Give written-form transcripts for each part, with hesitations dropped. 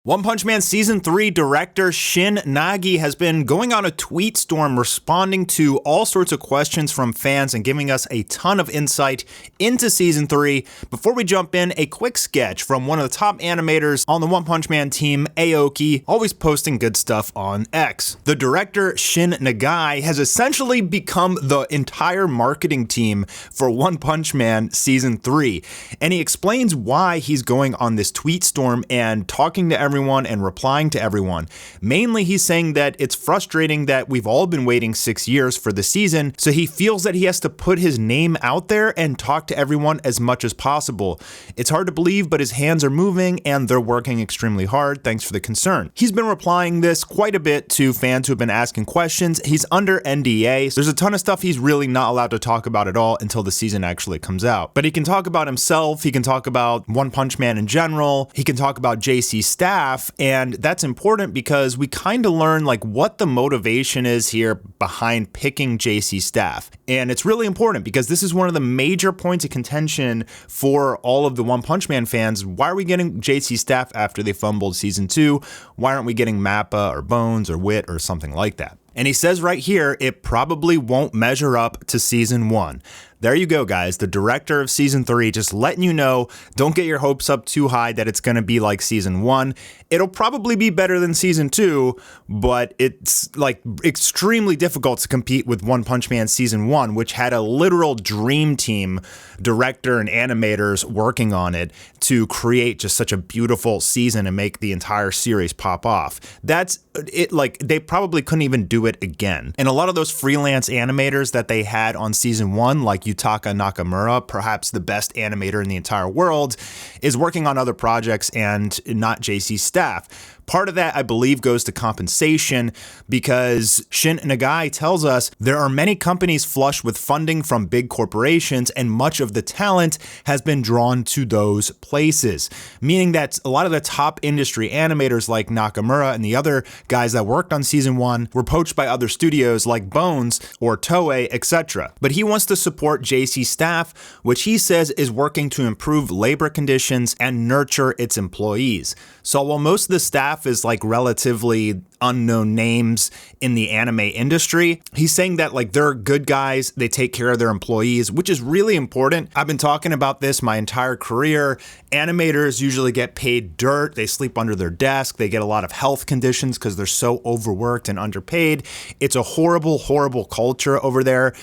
One Punch Man Season 3 director Shin Nagi has been going on a tweet storm responding to all sorts of questions from fans and giving us a ton of insight into Season 3. Before we jump in, a quick sketch from one of the top animators on the One Punch Man team, Aoki, always posting good stuff on X. The director Shin Nagi has essentially become the entire marketing team for One Punch Man Season 3, and he explains why he's going on this tweet storm and talking to everyone and replying to everyone. Mainly, he's saying that it's frustrating that we've all been waiting 6 years for the season, so he feels that he has to put his name out there and talk to everyone as much as possible. It's hard to believe, but his hands are moving and they're working extremely hard. Thanks for the concern. He's been replying this quite a bit to fans who have been asking questions. He's under NDA, so there's a ton of stuff he's really not allowed to talk about at all until the season actually comes out. But he can talk about himself, he can talk about One Punch Man in general, he can talk about JC Staff, and that's important because we kind of learn like what the motivation is here behind picking JC Staff. And it's really important because this is one of the major points of contention for all of the One Punch Man fans. Why are we getting JC Staff after they fumbled season 2? Why aren't we getting Mappa or Bones or Wit or something like that? And he says right here, it probably won't measure up to season 1. There you go, guys. The director of season 3 just letting you know, don't get your hopes up too high that it's going to be like season 1. It'll probably be better than season 2, but it's like extremely difficult to compete with One Punch Man season 1, which had a literal dream team, director and animators working on it to create just such a beautiful season and make the entire series pop off. That's it. Like, they probably couldn't even do it again. And a lot of those freelance animators that they had on season 1, like Yutaka Nakamura, perhaps the best animator in the entire world, is working on other projects and not JC Staff. Part of that, I believe, goes to compensation because Shin Nagai tells us there are many companies flush with funding from big corporations and much of the talent has been drawn to those places, meaning that a lot of the top industry animators like Nakamura and the other guys that worked on season 1 were poached by other studios like Bones or Toei, etc. But he wants to support JC Staff, which he says is working to improve labor conditions and nurture its employees. So while most of the staff is like relatively unknown names in the anime industry, he's saying that like they're good guys, they take care of their employees, which is really important. I've been talking about this my entire career. Animators usually get paid dirt, they sleep under their desk, they get a lot of health conditions because they're so overworked and underpaid. It's a horrible, horrible culture over there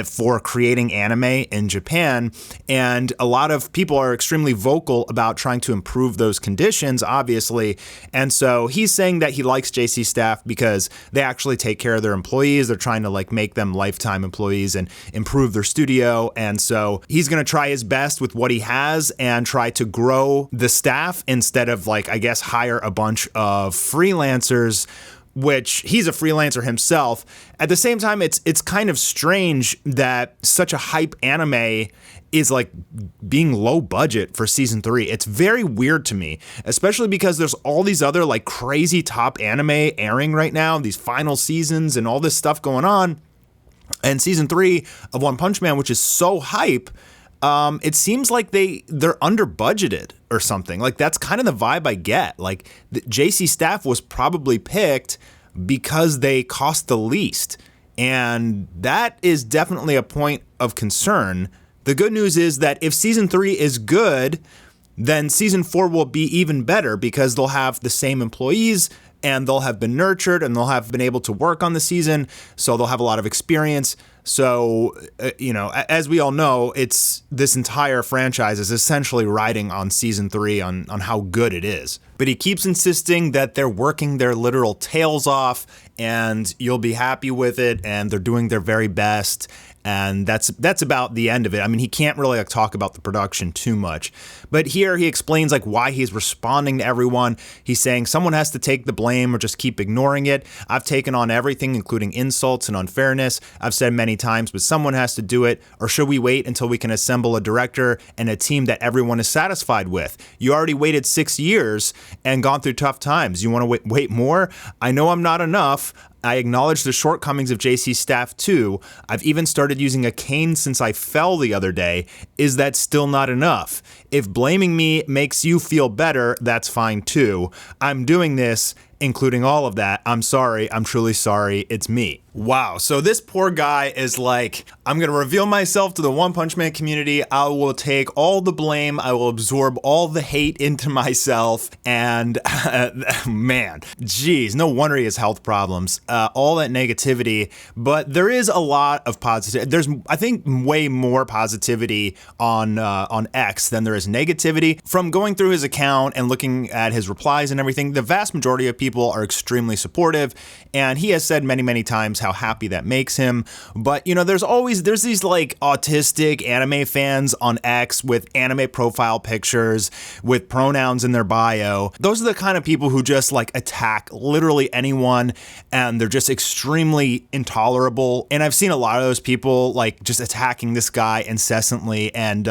for creating anime in Japan, and a lot of people are extremely vocal about trying to improve those conditions, obviously. And so he's saying that he likes JC Staff because they actually take care of their employees. They're trying to like make them lifetime employees and improve their studio. And so he's going to try his best with what he has and try to grow the staff instead of like, I guess, hire a bunch of freelancers, which he's a freelancer himself. At the same time, it's kind of strange that such a hype anime is like being low budget for season 3. It's very weird to me, especially because there's all these other like crazy top anime airing right now, these final seasons and all this stuff going on. And season 3 of One Punch Man, which is so hype, it seems like they're under budgeted or something. Like that's kind of the vibe I get. Like the JC Staff was probably picked because they cost the least. And that is definitely a point of concern. The good news is that if season 3 is good, then season 4 will be even better because they'll have the same employees and they'll have been nurtured and they'll have been able to work on the season. So they'll have a lot of experience. So, as we all know, it's this entire franchise is essentially riding on season 3 on how good it is. But he keeps insisting that they're working their literal tails off and you'll be happy with it and they're doing their very best. And that's about the end of it. I mean, he can't really like talk about the production too much. But here he explains like why he's responding to everyone. He's saying someone has to take the blame or just keep ignoring it. I've taken on everything, including insults and unfairness. I've said many times, but someone has to do it. Or should we wait until we can assemble a director and a team that everyone is satisfied with? You already waited 6 years and gone through tough times. You want to wait more? I know I'm not enough. I acknowledge the shortcomings of JC's staff too. I've even started using a cane since I fell the other day. Is that still not enough? If blaming me makes you feel better, that's fine too. I'm doing this, including all of that. I'm sorry. I'm truly sorry. It's me. Wow. So this poor guy is like, I'm going to reveal myself to the One Punch Man community. I will take all the blame. I will absorb all the hate into myself. And man, geez, no wonder he has health problems. All that negativity. But there is a lot of positivity. There's, I think, way more positivity on X than there is negativity. From going through his account and looking at his replies and everything, the vast majority of people are extremely supportive. And he has said many, many times how happy that makes him. But, you know, there's these like autistic anime fans on X with anime profile pictures with pronouns in their bio. Those are the kind of people who just like attack literally anyone, and they're just extremely intolerable. And I've seen a lot of those people like just attacking this guy incessantly, and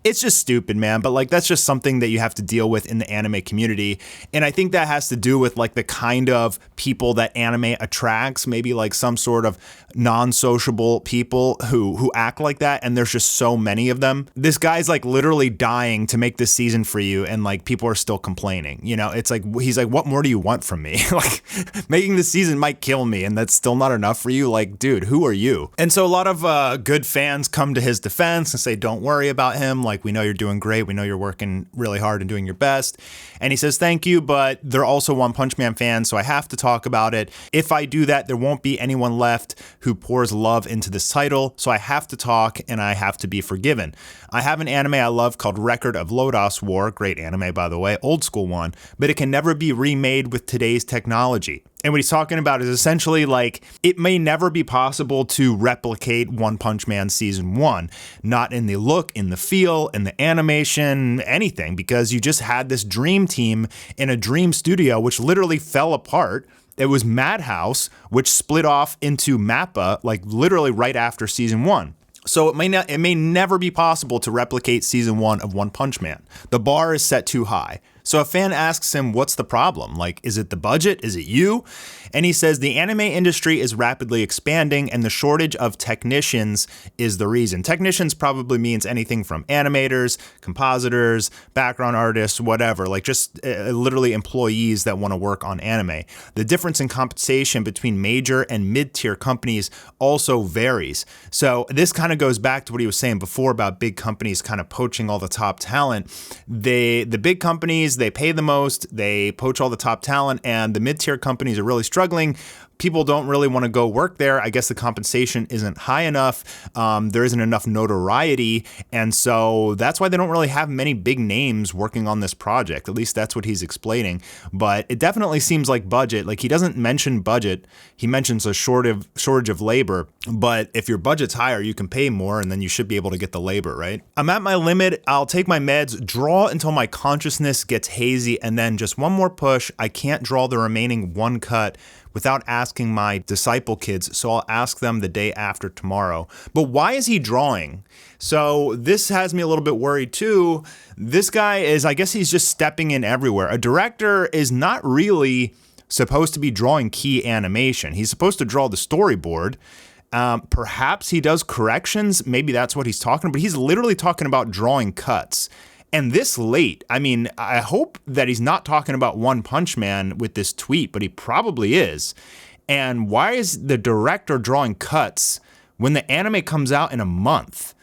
it's just stupid, man. But like, that's just something that you have to deal with in the anime community. And I think that has to do with like the kind of people that anime attracts, maybe like some sort of non-sociable people who act like that, and there's just so many of them. This guy's like literally dying to make this season for you, and like people are still complaining. You know, it's like, he's like, what more do you want from me? Like, making this season might kill me, and that's still not enough for you? Like, dude, who are you? And so a lot of good fans come to his defense and say, don't worry about him. Like, we know you're doing great. We know you're working really hard and doing your best. And he says, thank you, but they're also One Punch Man fans, so I have to talk about it. If I do that, there won't be anyone left who pours love into this title, so I have to talk and I have to be forgiven. I have an anime I love called Record of Lodoss War, great anime by the way, old school one, but it can never be remade with today's technology. And what he's talking about is essentially like, it may never be possible to replicate One Punch Man Season 1. Not in the look, in the feel, in the animation, anything, because you just had this dream team in a dream studio, which literally fell apart. It was Madhouse, which split off into Mappa, like literally right after Season 1. So it may never be possible to replicate Season 1 of One Punch Man. The bar is set too high. So a fan asks him, what's the problem? Like, is it the budget? Is it you? And he says the anime industry is rapidly expanding and the shortage of technicians is the reason. Technicians probably means anything from animators, compositors, background artists, whatever, like just literally employees that want to work on anime. The difference in compensation between major and mid-tier companies also varies. So this kind of goes back to what he was saying before about big companies kind of poaching all the top talent. The big companies, they pay the most, they poach all the top talent, and the mid-tier companies are really struggling. People don't really want to go work there. I guess the compensation isn't high enough. There isn't enough notoriety. And so that's why they don't really have many big names working on this project. At least that's what he's explaining. But it definitely seems like budget. Like, he doesn't mention budget. He mentions a shortage of labor. But if your budget's higher, you can pay more and then you should be able to get the labor, right? I'm at my limit. I'll take my meds, draw until my consciousness gets hazy, and then just one more push. I can't draw the remaining one cut without asking my disciple kids, so I'll ask them the day after tomorrow. But why is he drawing? So this has me a little bit worried too. This guy is, I guess he's just stepping in everywhere. A director is not really supposed to be drawing key animation. He's supposed to draw the storyboard. Perhaps he does corrections. Maybe that's what he's talking about. But he's literally talking about drawing cuts. And this late, I mean, I hope that he's not talking about One Punch Man with this tweet, but he probably is. And why is the director drawing cuts when the anime comes out in a month?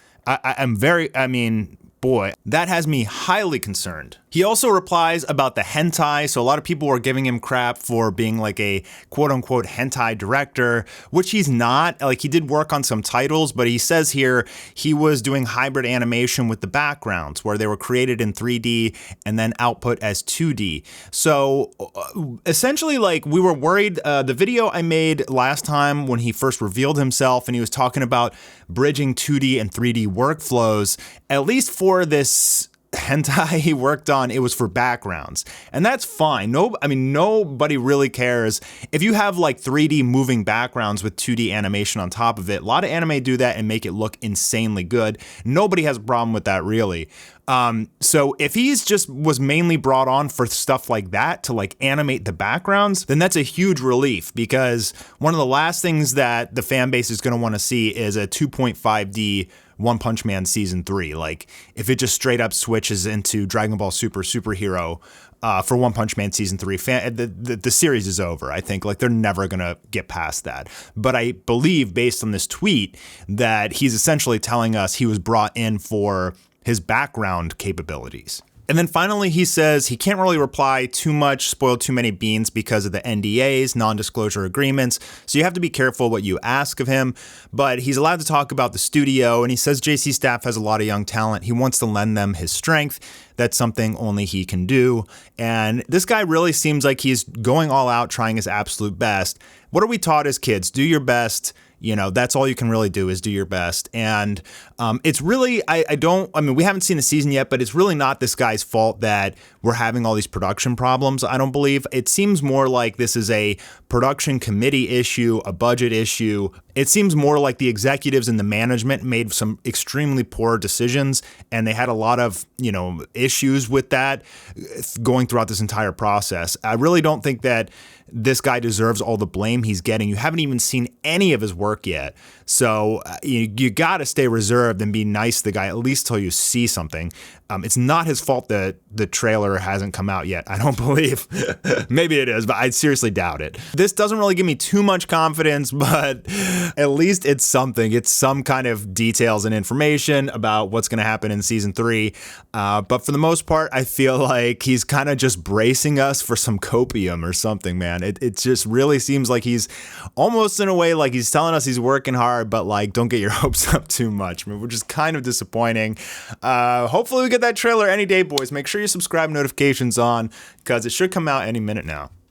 Boy, that has me highly concerned. He also replies about the hentai. So a lot of people were giving him crap for being like a quote unquote hentai director, which he's not. Like, he did work on some titles, but he says here he was doing hybrid animation with the backgrounds where they were created in 3D and then output as 2D. So essentially, like, we were worried. The video I made last time when he first revealed himself and he was talking about bridging 2D and 3D workflows, at least for this hentai he worked on, it was for backgrounds. And that's fine. Nobody really cares. If you have like 3D moving backgrounds with 2D animation on top of it, a lot of anime do that and make it look insanely good. Nobody has a problem with that, really. So if he's just was mainly brought on for stuff like that to like animate the backgrounds, then that's a huge relief, because one of the last things that the fan base is going to want to see is a 2.5D One Punch Man season 3. Like if it just straight up switches into Dragon Ball Super Superhero for One Punch Man season 3, the series is over. I think like they're never gonna get past that. But I believe, based on this tweet, that he's essentially telling us he was brought in for his background capabilities. And then finally, he says he can't really reply too much, spoil too many beans because of the NDAs, non-disclosure agreements. So you have to be careful what you ask of him. But he's allowed to talk about the studio, and he says JC Staff has a lot of young talent. He wants to lend them his strength. That's something only he can do. And this guy really seems like he's going all out, trying his absolute best. What are we taught as kids? Do your best. You know, that's all you can really do, is do your best. And it's really, we haven't seen the season yet, but it's really not this guy's fault that we're having all these production problems, I don't believe. It seems more like this is a production committee issue, a budget issue. It seems more like the executives and the management made some extremely poor decisions, and they had a lot of, issues with that going throughout this entire process. I really don't think that this guy deserves all the blame he's getting. You haven't even seen any of his work yet. So you got to stay reserved and be nice to the guy, at least till you see something. It's not his fault that the trailer hasn't come out yet, I don't believe. Maybe it is, but I seriously doubt it. This doesn't really give me too much confidence, but at least it's something. It's some kind of details and information about what's going to happen in season 3. But for the most part, I feel like he's kind of just bracing us for some copium or something, man. It just really seems like he's almost, in a way, like he's telling us he's working hard, but like, don't get your hopes up too much, which is kind of disappointing. Hopefully we get that trailer any day, boys. Make sure you subscribe, notifications on, because it should come out any minute now.